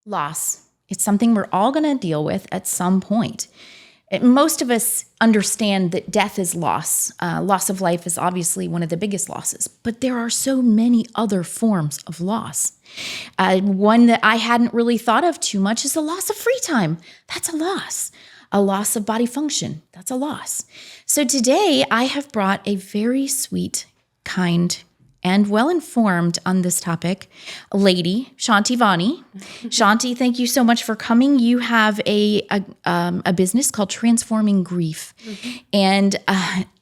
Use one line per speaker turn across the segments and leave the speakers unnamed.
Loss. It's something we're all going to deal with at some point. Most of us understand that death is loss. Loss of life is obviously one of the biggest losses, but there are so many other forms of loss. One that I hadn't really thought of too much is the loss of free time. That's a loss. A loss of body function. That's a loss. So today I have brought a very sweet, kind, and well-informed on this topic, lady, Shanti Vani. Shanti, thank you so much for coming. You have a business called Transforming Grief. And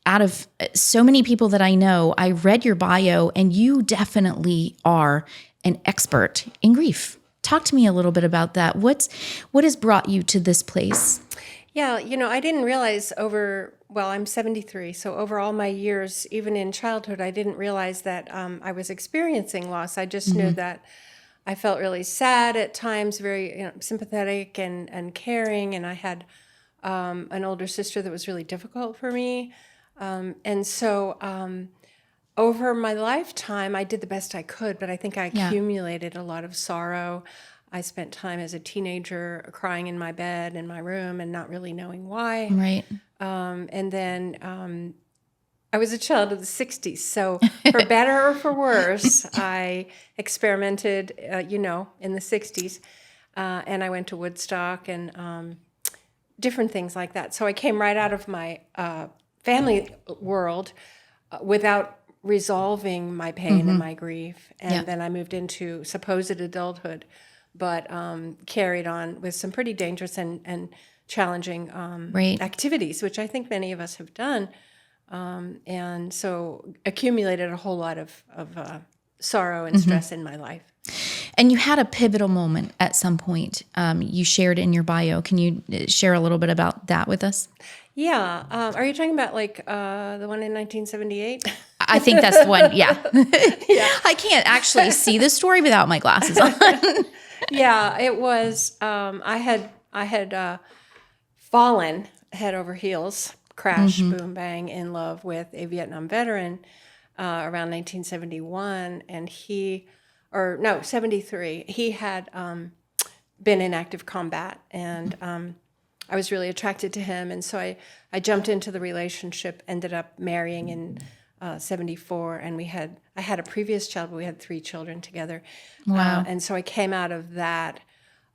out of so many people that I know, I read your bio, and you definitely are an expert in grief. Talk to me a little bit about that. What has brought you to this place?
Yeah, I didn't realize I'm 73, so over all my years, even in childhood, I didn't realize that I was experiencing loss. I just knew that I felt really sad at times, very sympathetic and caring, and I had an older sister that was really difficult for me. And so over my lifetime, I did the best I could, but I think I accumulated a lot of sorrow. I spent time as a teenager crying in my bed in my room and not really knowing why.
Right.
And then I was a child of the 60s. So for better or for worse, I experimented, in the 60s. And I went to Woodstock and different things like that. So I came right out of my family world without resolving my pain and my grief. And then I moved into supposed adulthood, but carried on with some pretty dangerous and challenging activities, which I think many of us have done. And so accumulated a whole lot of sorrow and stress in my life.
And you had a pivotal moment at some point. You shared in your bio. Can you share a little bit about that with us?
Yeah. Are you talking about like the one in 1978?
I think that's the one. Yeah. I can't actually see the story without my glasses on.
Yeah, it was. I had fallen head over heels, crash, boom, bang, in love with a Vietnam veteran around 1971, and 73. He had been in active combat, and I was really attracted to him, and so I jumped into the relationship. Ended up marrying in 74, and I had a previous child, but we had 3 children together.
Wow.
And so I came out of that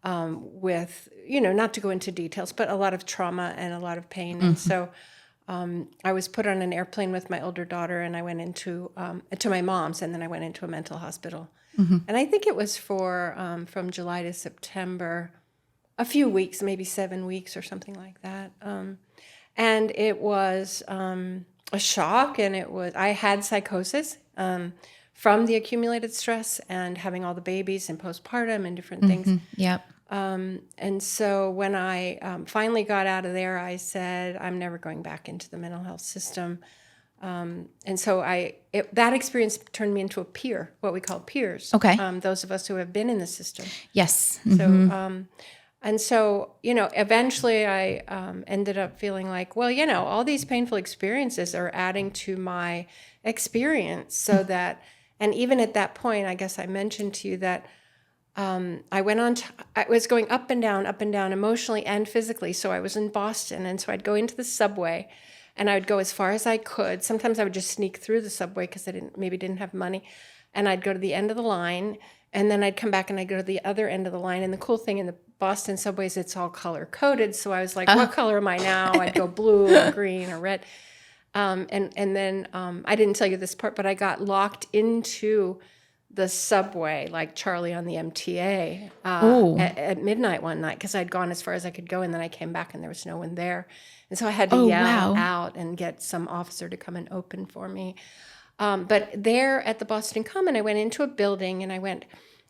with, not to go into details, but a lot of trauma and a lot of pain. And so I was put on an airplane with my older daughter, and I went into to my mom's, and then I went into a mental hospital. And I think it was for from July to September, a few weeks, maybe 7 weeks or something like that. And it was a shock, and I had psychosis from the accumulated stress and having all the babies and postpartum and different things.
Yep.
And so when I finally got out of there, I said, I'm never going back into the mental health system. And so that experience turned me into a peer, what we call peers.
Okay.
Those of us who have been in the system.
Yes.
So, eventually I ended up feeling like, well, all these painful experiences are adding to my experience so that, and even at that point, I guess I mentioned to you that I was going up and down emotionally and physically. So I was in Boston, and so I'd go into the subway and I would go as far as I could. Sometimes I would just sneak through the subway because I didn't have money. And I'd go to the end of the line, and then I'd come back and I'd go to the other end of the line. And the cool thing in the Boston subways, it's all color coded. So I was like, what color am I now? I'd go blue or green or red. And then I didn't tell you this part, but I got locked into the subway like Charlie on the MTA at midnight one night because I'd gone as far as I could go, and then I came back and there was no one there. And so I had to yell out and get some officer to come and open for me. But there at the Boston Common, I went into a building, and I went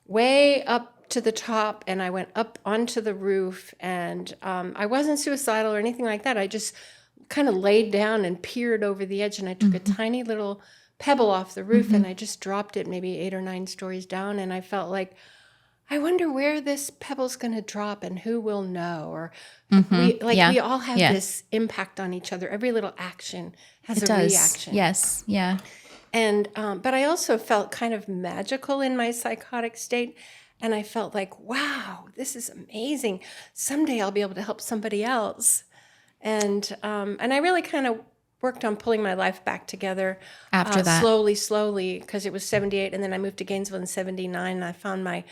way up to the top, and I went up onto the roof, and I wasn't suicidal or anything like that. I just kind of laid down and peered over the edge, and I took a tiny little pebble off the roof, and I just dropped it maybe 8 or 9 stories down, and I felt like, I wonder where this pebble's going to drop and who will know. Or we all have this impact on each other. Every little action has a reaction.
Yes. Yeah.
And but I also felt kind of magical in my psychotic state. And I felt like, wow, this is amazing. Someday I'll be able to help somebody else. And I really kind of worked on pulling my life back together
After that.
slowly, because it was 78. And then I moved to Gainesville in 79. And I found my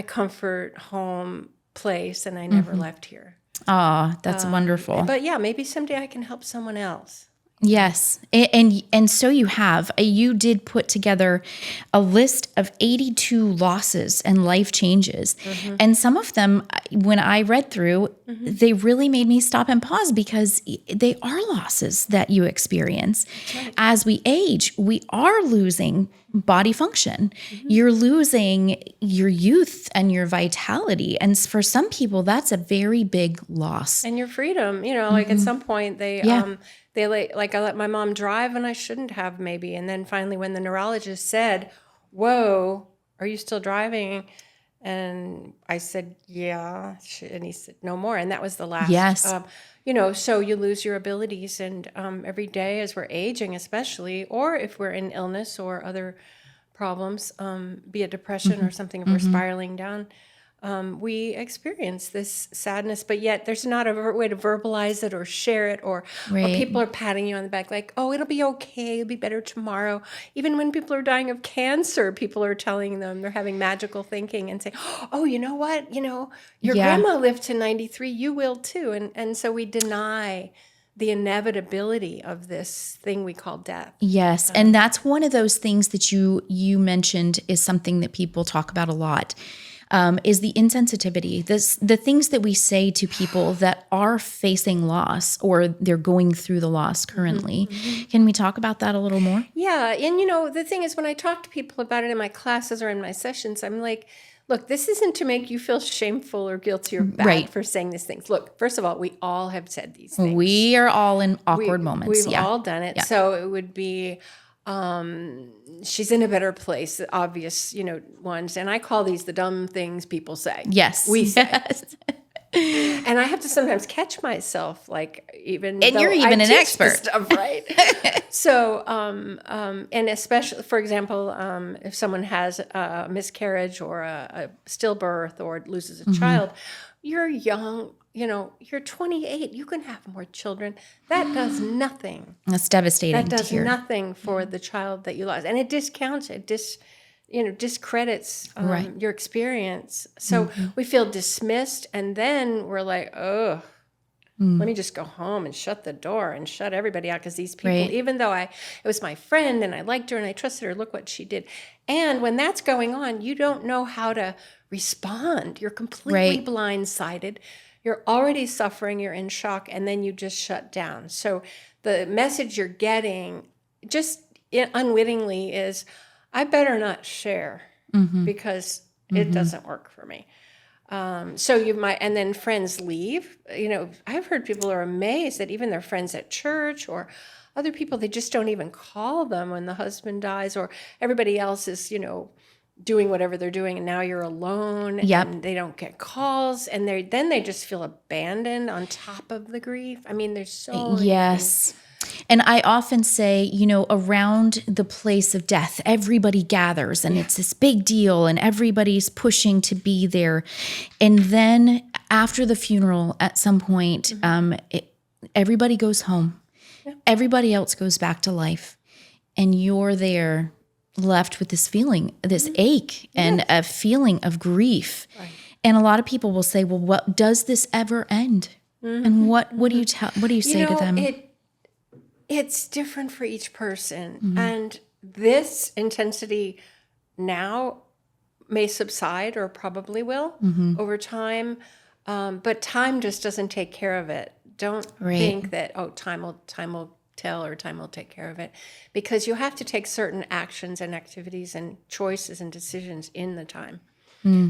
comfort home place, and I never left here.
Oh, that's wonderful.
But yeah, maybe someday I can help someone else.
Yes. And so you have. You did put together a list of 82 losses and life changes. And some of them, when I read through, they really made me stop and pause, because they are losses that you experience.
Right.
As we age, we are losing body function. You're losing your youth and your vitality. And for some people, that's a very big loss.
And your freedom, like at some point they like I let my mom drive and I shouldn't have, maybe. And then finally, when the neurologist said, "Whoa, are you still driving?" And I said, "Yeah." And he said, "No more." And that was the last.
Yes.
So you lose your abilities. And every day as we're aging, especially, or if we're in illness or other problems, be it depression or something, if we're spiraling down, we experience this sadness, but yet there's not a way to verbalize it or share it, or people are patting you on the back like, "Oh, it'll be okay. It'll be better tomorrow." Even when people are dying of cancer, people are telling them, they're having magical thinking and say, "Oh, you know what? Your grandma lived to 93. You will too." And so we deny the inevitability of this thing we call death.
Yes. And that's one of those things that you mentioned is something that people talk about a lot. Is the insensitivity, the things that we say to people that are facing loss or they're going through the loss currently. Can we talk about that a little more?
Yeah. And, the thing is, when I talk to people about it in my classes or in my sessions, I'm like, look, this isn't to make you feel shameful or guilty or bad for saying these things. Look, first of all, we all have said these things.
We are all in awkward moments.
We've all done it. Yeah. So it would be... she's in a better place, the obvious, ones. And I call these the dumb things people say.
Yes.
We say. Yes. And I have to sometimes catch myself, like, even
and you're even an expert.
Stuff, right? So, and especially, for example, if someone has a miscarriage or a stillbirth or loses a child, you're young. You're 28. You can have more children. That does nothing.
That's devastating.
That does nothing for the child that you lost, and it discounts it. Discredits your experience. So we feel dismissed, and then we're like, "Oh, let me just go home and shut the door and shut everybody out, because these people, even though it was my friend and I liked her and I trusted her, look what she did." And when that's going on, you don't know how to respond. You're completely blindsided. You're already suffering, you're in shock, and then you just shut down. So the message you're getting, just unwittingly, is, I better not share because it doesn't work for me. So you might, and then friends leave. I've heard people are amazed that even their friends at church or other people, they just don't even call them when the husband dies, or everybody else is, doing whatever they're doing, and now you're alone, and they don't get calls, and they just feel abandoned on top of the grief. I mean, there's so many things.
And I often say, around the place of death, everybody gathers, and it's this big deal, and everybody's pushing to be there. And then after the funeral, at some point, everybody goes home. Everybody else goes back to life, and you're there, left with this feeling, this ache and a feeling of grief. Right. And a lot of people will say, "Well, what does this ever end?" And what do you say to them?
It's different for each person. And this intensity now may subside, or probably will over time. But time just doesn't take care of it. Don't think that, time will tell, or time will take care of it, because you have to take certain actions and activities and choices and decisions in the time.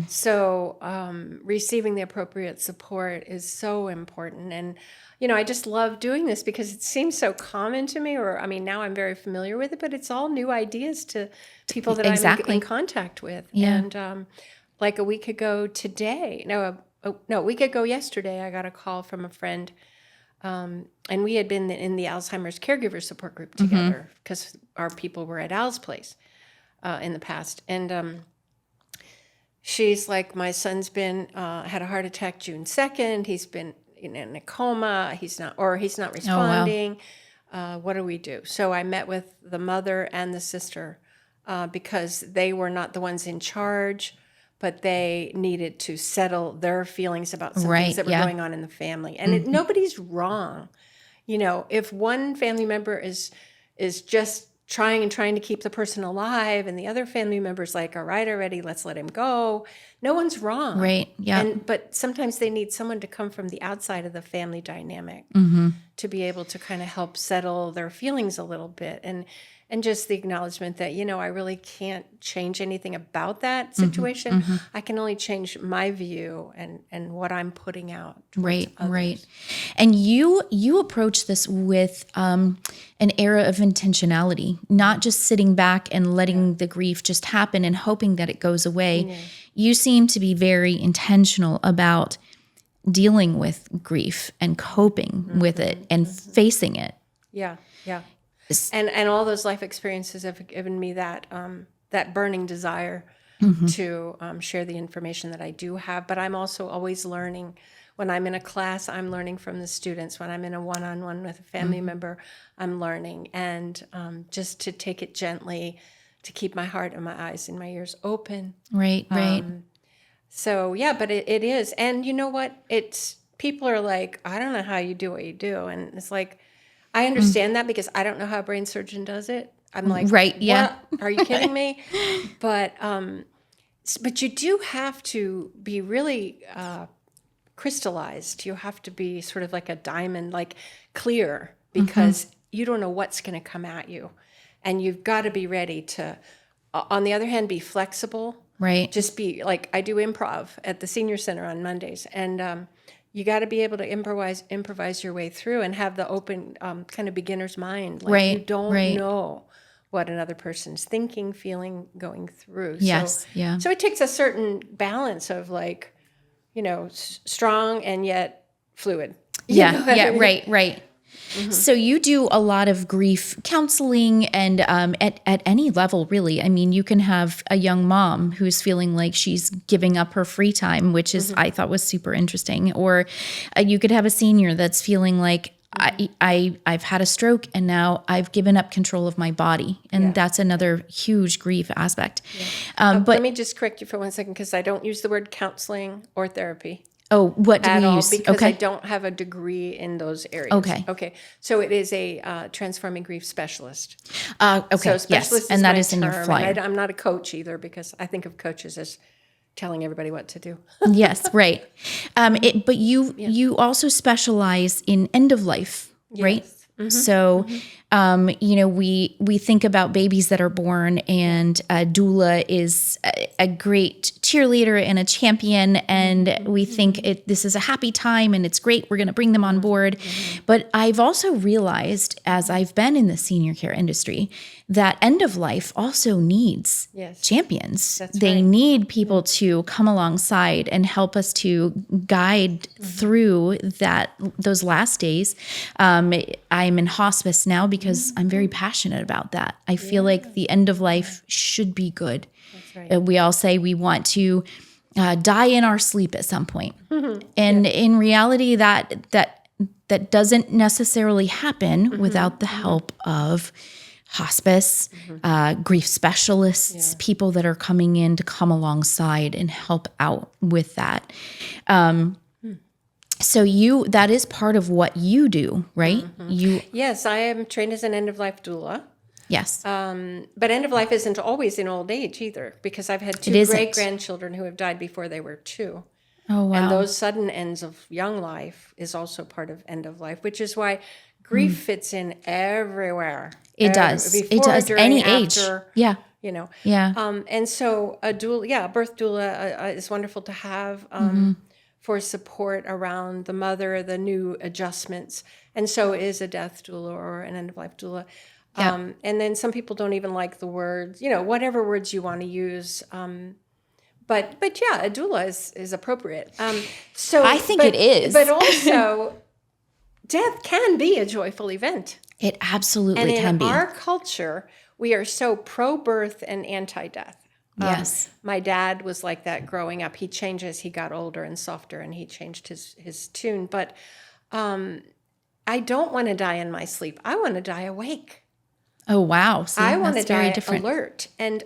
So receiving the appropriate support is so important. And, I just love doing this because it seems so common to me, now I'm very familiar with it, but it's all new ideas to people that I'm in contact with. Yeah. And like a week ago yesterday, I got a call from a friend. And we had been in the Alzheimer's caregiver support group together, because our people were at Al's place in the past. And she's like, my son's been had a heart attack June 2nd. He's been in a coma. He's not responding. What do we do? So I met with the mother and the sister because they were not the ones in charge, but they needed to settle their feelings about some things that were going on in the family. And nobody's wrong. You know, if one family member is just trying to keep the person alive, and the other family member's like, all right, already, let's let him go. No one's wrong.
Right. Yeah.
But sometimes they need someone to come from the outside of the family dynamic to be able to kind of help settle their feelings a little bit. And just the acknowledgement that, you know, I really can't change anything about that situation. I can only change my view and what I'm putting out.
Right. And you approach this with an era of intentionality, not just sitting back and letting the grief just happen and hoping that it goes away. Yeah. You seem to be very intentional about dealing with grief and coping with it and facing it.
Yeah. And all those life experiences have given me that that burning desire to share the information that I do have. But I'm also always learning. When I'm in a class, I'm learning from the students. When I'm in a one-on-one with a family member, I'm learning. And just to take it gently, to keep my heart and my eyes and my ears open.
Right.
So, yeah, but it is. And you know what? People are like, I don't know how you do what you do. And it's like, I understand that because I don't know how a brain surgeon does it. I'm like, what? Are you kidding me? But you do have to be really crystallized. You have to be sort of like a diamond, like clear, because you don't know what's going to come at you. And you've got to be ready to, on the other hand, be flexible.
Right.
Just be like, I do improv at the senior center on Mondays. And you got to be able to improvise your way through and have the open kind of beginner's mind. Like you don't know what another person's thinking, feeling, going through.
Yes.
So it takes a certain balance of like, you know, strong and yet fluid.
Right. So you do a lot of grief counseling and at any level, really. I mean, you can have a young mom who's feeling like she's giving up her free time, which is I thought was super interesting. Or you could have a senior that's feeling like I've had a stroke and now I've given up control of my body. And that's another huge grief aspect.
But let me just correct you for 1 second because I don't use the word counseling or therapy.
Oh, what do we use?
Because I don't have a degree in those areas.
Okay.
So it is a transforming grief specialist.
Okay.
So specialist
and that is
term.
in your flyer.
I'm not a coach either because I think of coaches as telling everybody what to do.
Yes, right. But you also specialize in end of life, right? So, you know, we think about babies that are born, and a doula is a great cheerleader and a champion, and we think this is a happy time and it's great. We're going to bring them on board. But I've also realized, as I've been in the senior care industry, that end of life also needs champions. They need people to come alongside and help us to guide through those last days. I'm in hospice now because I'm very passionate about that. I feel like the end of life should be good. That's right. We all say we want to die in our sleep at some point. And in reality, that doesn't necessarily happen without the help of hospice, grief specialists, people that are coming in to come alongside and help out with that. So that is part of what you do, right?
Yes, I am trained as an end-of-life doula.
Yes.
But end of life isn't always in old age either, because I've had 2 great-grandchildren who have died before they were 2.
Oh, wow.
And those sudden ends of young life is also part of end of life, which is why grief fits in everywhere.
It does. It does.
During,
any
after,
age. Yeah.
You know.
Yeah.
And so a doula, a birth doula is wonderful to have for support around the mother, the new adjustments. And so is a death doula or an end-of-life doula. And then some people don't even like the words, you know, whatever words you want to use. But a doula is appropriate. So
I think it is.
But also, death can be a joyful event.
It absolutely
can be. And in
our
culture, we are so pro-birth and anti-death.
Yes.
My dad was like that growing up. He changed as he got older and softer, and he changed his tune. But I don't want to die in my sleep. I want to die awake.
Oh, wow. See,
I want to
that's very
die
different.
alert. And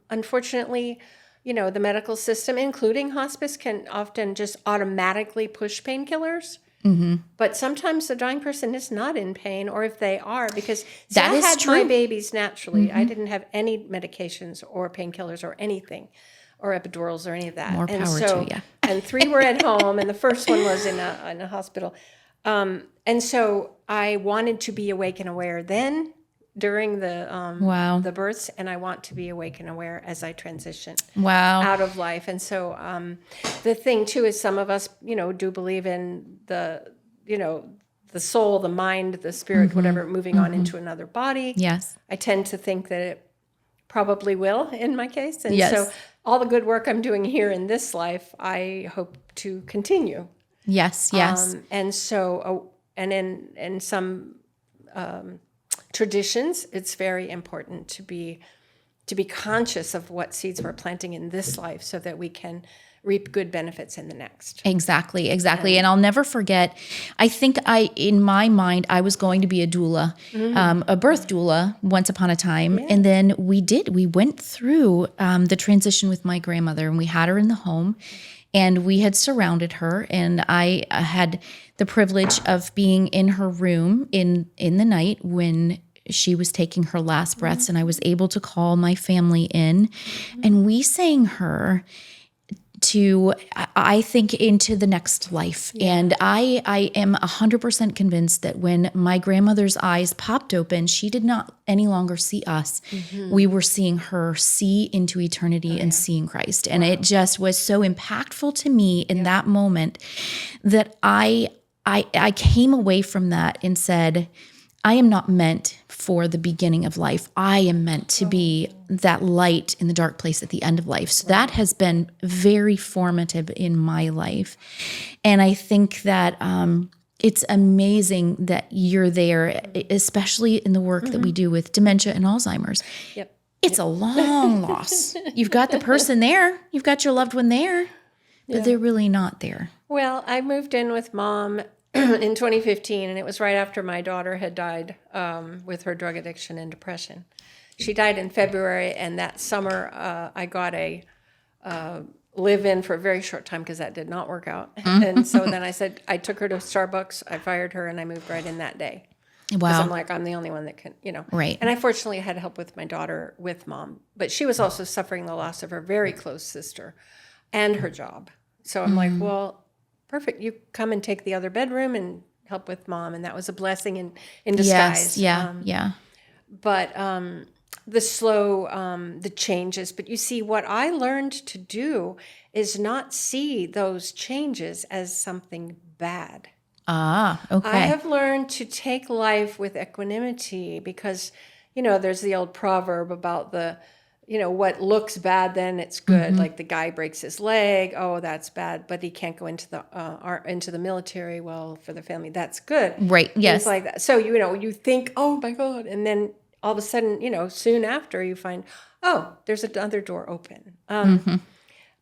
unfortunately, the medical system, including hospice, can often just automatically push painkillers.
Mm-hmm.
But sometimes the dying person is not in pain, or if they are, because
That
I
is
had
true.
my babies naturally. I didn't have any medications or painkillers or anything, or epidurals or any of that.
More power to you.
And 3 were at home, and the first one was in a hospital. And so I wanted to be awake and aware then during
Wow.
the births, and I want to be awake and aware as I transition
Wow.
out of life. And so the thing too is some of us, do believe in the soul, the mind, the spirit, whatever, moving on into another body.
Yes.
I tend to think that it probably will in my case. And
Yes.
so all the good work I'm doing here in this life, I hope to continue.
Yes. Yes.
And so, and in some traditions, it's very important to be conscious of what seeds we're planting in this life so that we can reap good benefits in the next.
Exactly. And I'll never forget, I think in my mind, I was going to be a doula, a birth doula once upon a time.
Yeah.
And then we went through the transition with my grandmother, and we had her in the home, and we had surrounded her, and I had the privilege of being in her room in the night when she was taking her last breaths, and I was able to call my family in, and we sang her to, I think, into the next life. Yeah. And I am 100% convinced that when my grandmother's eyes popped open, she did not any longer see us. Mm-hmm. We were seeing her see into eternity and seeing Christ. And it just was so impactful to me in that moment that I came away from that and said, I am not meant for the beginning of life. I am meant to be that light in the dark place at the end of life. So that has been very formative in my life. And I think that it's amazing that you're there, especially in the work that we do with dementia and Alzheimer's.
Yep.
It's a long loss. You've got the person there. You've got your loved one there, but they're really not there.
Well, I moved in with Mom in 2015, and it was right after my daughter had died with her drug addiction and depression. She died in February, and that summer I got a live-in for a very short time because that did not work out. And so then I took her to Starbucks, I fired her, and I moved right in that day.
Wow.
Because I'm like, I'm the only one that can,
Right.
And I fortunately had help with my daughter with Mom, but she was also suffering the loss of her very close sister and her job. So I'm like, well, perfect. You come and take the other bedroom and help with Mom. And that was a blessing in disguise.
Yes. Yeah.
But the slow, the changes. But you see, what I learned to do is not see those changes as something bad.
Ah, okay.
I have learned to take life with equanimity because, there's the old proverb about what looks bad, then it's good. Mm-hmm. Like the guy breaks his leg. Oh, that's bad. But he can't go into the military. Well, for the family, that's good.
Right. Yes.
Things like that. So, you think, oh my God. And then all of a sudden, soon after you find, oh, there's another door open.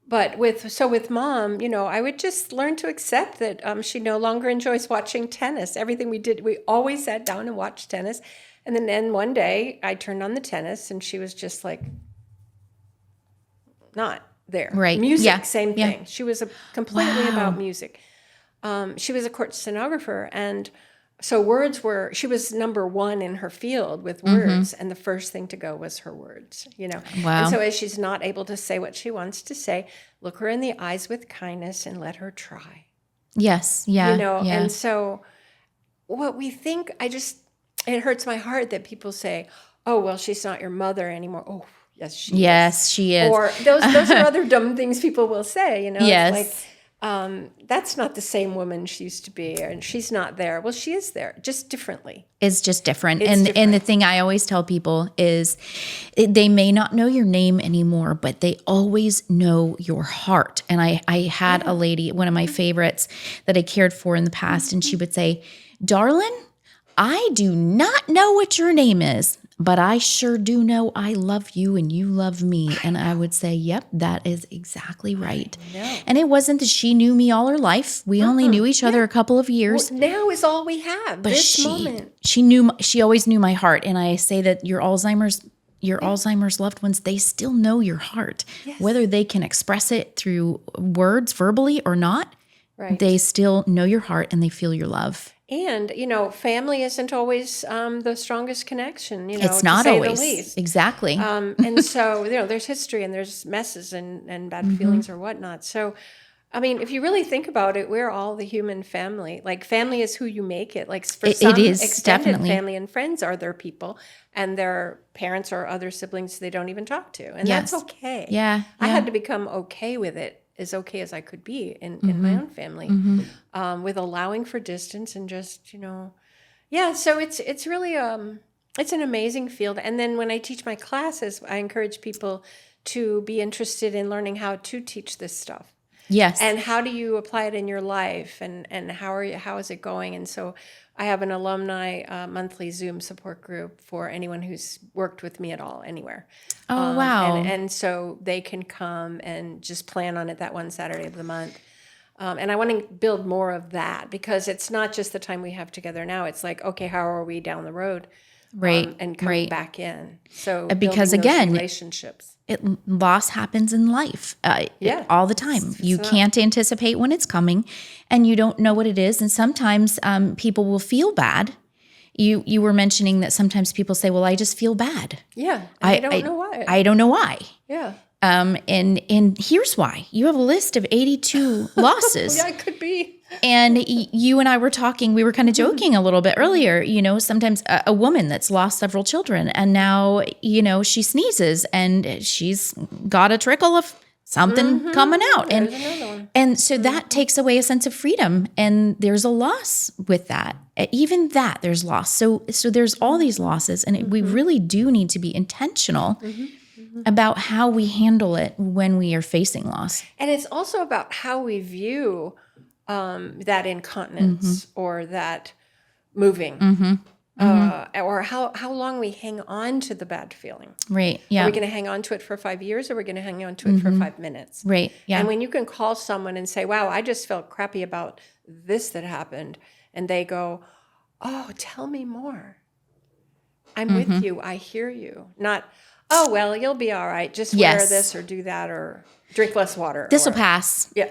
But with Mom, I would just learn to accept that she no longer enjoys watching tennis. Everything we did, we always sat down and watched tennis. And then one day I turned on the tennis and she was just like, not there.
Right.
Music, same thing. She was completely about music. She was a court stenographer, and so she was number one in her field with words, and the first thing to go was her words,
Wow.
And so as she's not able to say what she wants to say, look her in the eyes with kindness and let her try.
Yes. Yeah. Yeah.
And so what we think, it hurts my heart that people say, oh, well, she's not your mother anymore. Oh, yes, she is.
Yes, she is.
Or those are other dumb things people will say,
Yes.
It's like, that's not the same woman she used to be, and she's not there. Well, she is there, just differently.
It's just different.
It's
and
different.
The thing I always tell people is they may not know your name anymore, but they always know your heart. And I had a lady, one of my favorites that I cared for in the past, and she would say, darling, I do not know what your name is. but I sure do know I love you and you love me. And I would say, yep, that is exactly right. And it wasn't that she knew me all her life. We only knew each other a couple of years.
Well, now is all we have.
But
this moment.
she always knew my heart. And I say that your Alzheimer's loved ones, they still know your heart.
Yes.
Whether they can express it through words verbally or not, they still know your heart and they feel your love.
And, family isn't always the strongest connection,
it's not
to say
always.
the least.
Exactly.
And so, there's history and there's messes and bad feelings or whatnot. So, I mean, if you really think about it, we're all the human family. Like, family is who you make it. Like, for some,
it is
extended
definitely.
Family and friends are their people, and their parents or other siblings they don't even talk to. And that's okay.
Yeah.
I had to become okay with it, as okay as I could be in my own family, with allowing for distance and just, so it's really, it's an amazing field. And then when I teach my classes, I encourage people to be interested in learning how to teach this stuff.
Yes.
And how do you apply it in your life, and how is it going? And so I have an alumni monthly Zoom support group for anyone who's worked with me at all, anywhere.
Oh, wow.
And so they can come and just plan on it that one Saturday of the month. And I want to build more of that, because it's not just the time we have together now. It's like, okay, how are we down the road?
Right.
And coming back in. So
because
building those
again,
relationships.
Loss happens in life all the time. You can't anticipate when it's coming, and you don't know what it is. And sometimes people will feel bad. You were mentioning that sometimes people say, well, I just feel bad.
Yeah. I don't know why.
I don't know why.
Yeah.
And here's why. You have a list of 82 losses.
Yeah, it could be.
And you and I were talking, we were kind of joking a little bit earlier, sometimes a woman that's lost several children, and now, she sneezes and she's got a trickle of something coming out.
There's another one.
And so that takes away a sense of freedom, and there's a loss with that. Even that, there's loss. So there's all these losses, and we really do need to be intentional about how we handle it when we are facing loss.
And it's also about how we view that incontinence or that moving, or how long we hang on to the bad feeling.
Right. Yeah.
Are we going to hang on to it for 5 years, or are we going to hang on to it for 5 minutes?
Right. Yeah.
And when you can call someone and say, wow, I just felt crappy about this that happened, and they go, oh, tell me more. I'm with you. I hear you. Not, oh, well, you'll be all right. Just wear this or do that or drink less water.
This will pass.
Yeah.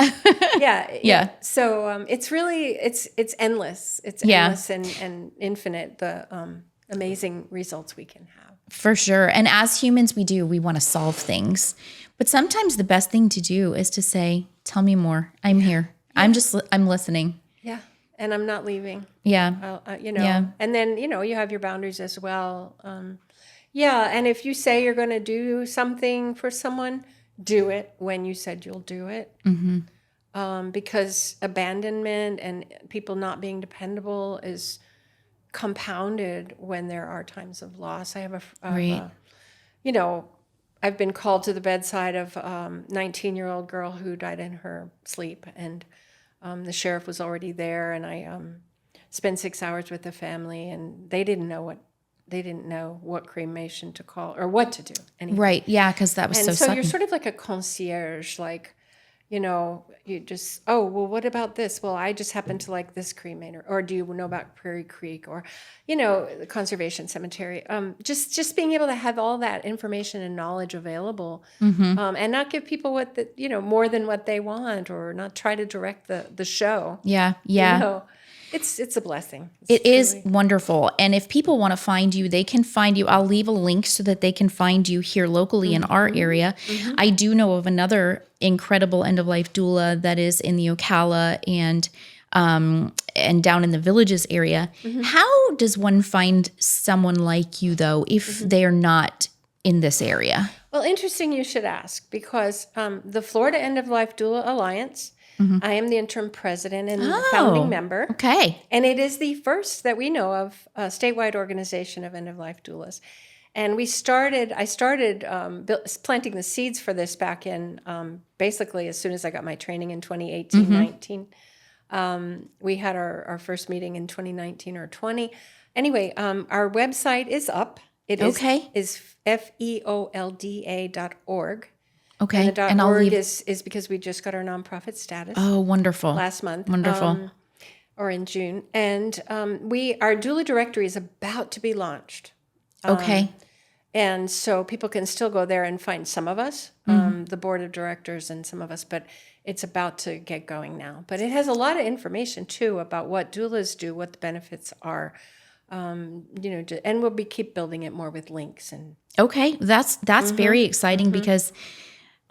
Yeah. So it's really, it's endless. It's endless and infinite, the amazing results we can have.
For sure. And as humans, we want to solve things. But sometimes the best thing to do is to say, tell me more. I'm here. Yeah. I'm listening.
Yeah. And I'm not leaving.
Yeah.
And then, you have your boundaries as well. And if you say you're going to do something for someone, do it when you said you'll do it. Because abandonment and people not being dependable is compounded when there are times of loss. I have I've been called to the bedside of a 19-year-old girl who died in her sleep, and the sheriff was already there, and I spent 6 hours with the family, and they didn't know what cremation to call or what to do. Anyway.
Right. Yeah. Because that was
and
so
so
sudden.
You're sort of like a concierge, like, you just, oh, well, what about this? Well, I just happen to like this cremator. Or do you know about Prairie Creek or, the conservation cemetery? Just being able to have all that information and knowledge available, and not give people more than what they want, or not try to direct the show.
Yeah. Yeah.
It's a blessing.
It is wonderful. And if people want to find you, they can find you. I'll leave a link so that they can find you here locally in our area. I do know of another incredible end-of-life doula that is in the Ocala and down in the Villages area. How does one find someone like you, though, if they are not in this area?
Well, interesting you should ask, because the Florida End-of-Life Doula Alliance, I am the interim president and the founding member.
Okay.
And it is the first that we know of statewide organization of end-of-life doulas. And I started planting the seeds for this back in basically as soon as I got my training in 2018-19. We had our first meeting in 2019 or 20. Anyway, our website is up. It
Okay.
is FEOLDA.org.
Okay.
And the
And I'll
.org
leave.
is because we just got our nonprofit status
Oh, wonderful.
last month.
Wonderful.
Or in June. And our doula directory is about to be launched.
Okay.
And so people can still go there and find some of us, the board of directors and some of us, but it's about to get going now. But it has a lot of information too about what doulas do, what the benefits are, and we'll keep building it more with links. And
Okay. That's very exciting because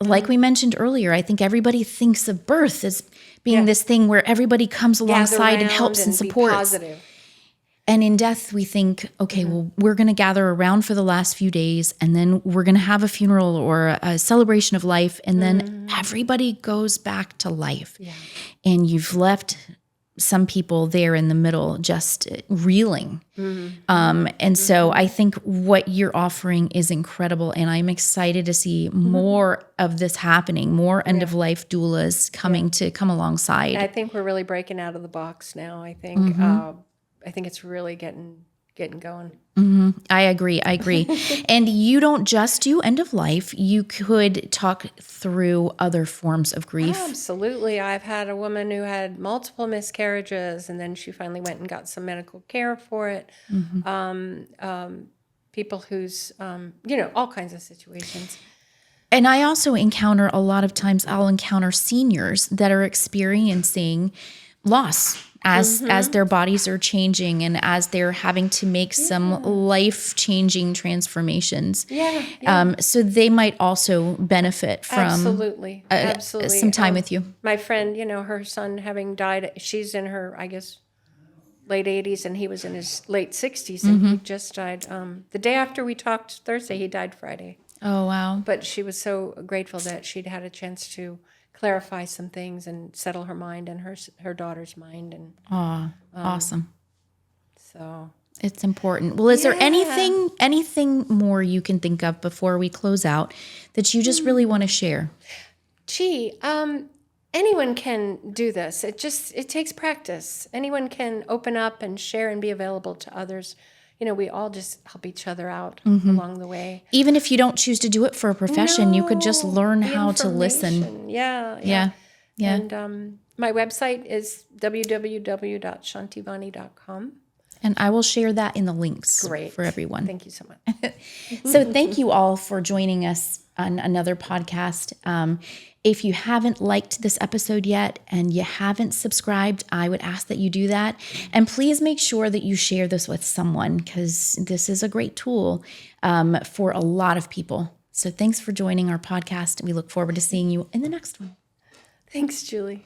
like we mentioned earlier, I think everybody thinks of birth as being this thing where everybody comes alongside and helps and supports.
Be positive.
And in death, we think, okay, well, we're going to gather around for the last few days, and then we're going to have a funeral or a celebration of life, and then everybody goes back to life. Yeah. And you've left some people there in the middle just reeling. And so I think what you're offering is incredible, and I'm excited to see more of this happening, more end-of-life doulas come alongside.
I think we're really breaking out of the box now. I think it's really getting going.
I agree. And you don't just do end of life. You could talk through other forms of grief.
Absolutely. I've had a woman who had multiple miscarriages, and then she finally went and got some medical care for it. People who's, all kinds of situations.
And I also encounter a lot of times I'll encounter seniors that are experiencing loss as their bodies are changing and as they're having to make some life-changing transformations. So they might also benefit from
absolutely
some time with you.
My friend, her son having died, she's in her, I guess, late 80s, and he was in his late 60s, and he just died. The day after we talked Thursday, he died Friday.
Oh, wow.
But she was so grateful that she'd had a chance to clarify some things and settle her mind and her daughter's mind. And
awesome.
So
it's important. Well, is there anything more you can think of before we close out that you just really want to share?
Anyone can do this. It takes practice. Anyone can open up and share and be available to others. We all just help each other out along the way.
Even if you don't choose to do it for a profession, you could just learn how to listen.
Yeah. And my website is www.shantivani.com.
And I will share that in the links for everyone.
Thank you so much.
So thank you all for joining us on another podcast. If you haven't liked this episode yet and you haven't subscribed, I would ask that you do that. And please make sure that you share this with someone because this is a great tool for a lot of people. So thanks for joining our podcast. We look forward to seeing you in the next one.
Thanks, Julie.